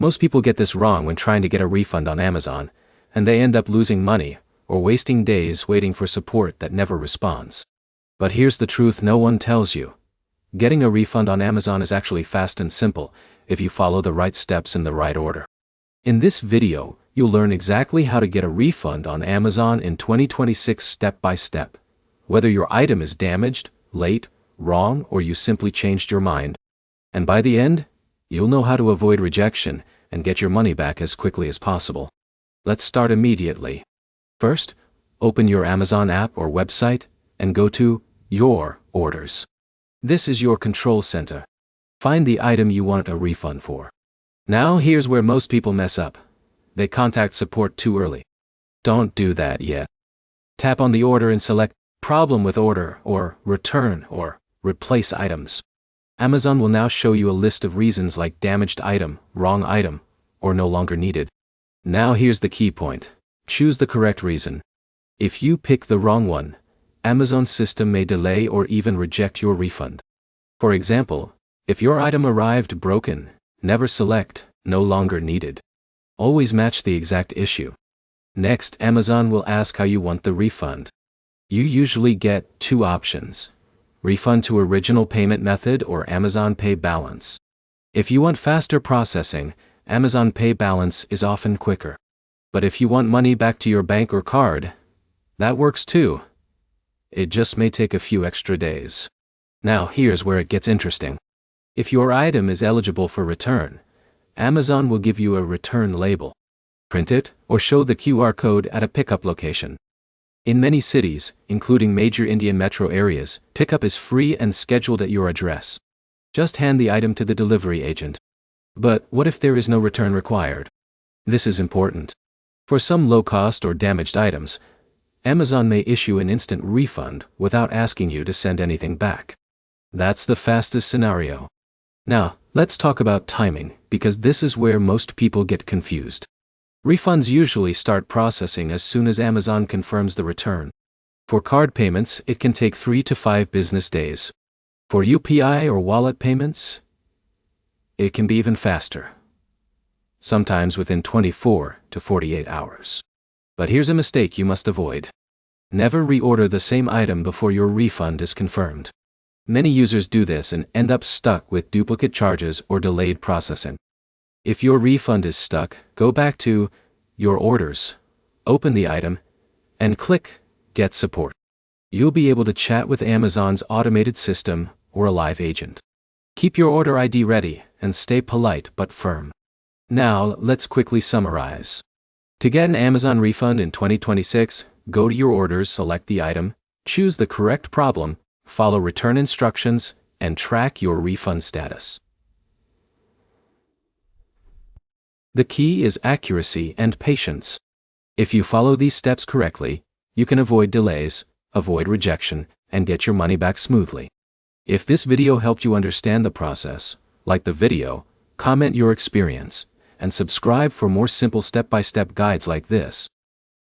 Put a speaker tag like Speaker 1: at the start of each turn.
Speaker 1: Most people get this wrong when trying to get a refund on Amazon, and they end up losing money or wasting days waiting for support that never responds. But here's the truth no one tells you. Getting a refund on Amazon is actually fast and simple if you follow the right steps in the right order. In this video, you'll learn exactly how to get a refund on Amazon in 2026 step by step. Whether your item is damaged, late, wrong, or you simply changed your mind. And by the end, you'll know how to avoid rejection and get your money back as quickly as possible. Let's start immediately. First, open your Amazon app or website and go to Your Orders. This is your control center. Find the item you want a refund for. Now here's where most people mess up. They contact support too early. Don't do that yet. Tap on the order and select Problem with Order or Return or Replace Items. Amazon will now show you a list of reasons like damaged item, wrong item, or no longer needed. Now here's the key point. Choose the correct reason. If you pick the wrong one, Amazon's system may delay or even reject your refund. For example, if your item arrived broken, never select No Longer Needed. Always match the exact issue. Next, Amazon will ask how you want the refund. You usually get two options: refund to original payment method or Amazon Pay balance. If you want faster processing, Amazon Pay balance is often quicker. But if you want money back to your bank or card, that works too. It just may take a few extra days. Now here's where it gets interesting. If your item is eligible for return, Amazon will give you a return label. Print it or show the QR code at a pickup location. In many cities, including major Indian metro areas, pickup is free and scheduled at your address. Just hand the item to the delivery agent. But what if there is no return required? This is important. For some low-cost or damaged items, Amazon may issue an instant refund without asking you to send anything back. That's the fastest scenario. Now, let's talk about timing, because this is where most people get confused. Refunds usually start processing as soon as Amazon confirms the return. For card payments, it can take 3 to 5 business days. For UPI or wallet payments, it can be even faster. Sometimes within 24 to 48 hours. But here's a mistake you must avoid. Never reorder the same item before your refund is confirmed. Many users do this and end up stuck with duplicate charges or delayed processing. If your refund is stuck, go back to Your Orders, open the item, and click Get Support. You'll be able to chat with Amazon's automated system or a live agent. Keep your order ID ready and stay polite but firm. Now, let's quickly summarize. To get an Amazon refund in 2026, go to Your Orders, select the item, choose the correct problem, follow return instructions, and track your refund status. The key is accuracy and patience. If you follow these steps correctly, you can avoid delays, avoid rejection, and get your money back smoothly. If this video helped you understand the process, like the video, comment your experience, and subscribe for more simple step-by-step guides like this.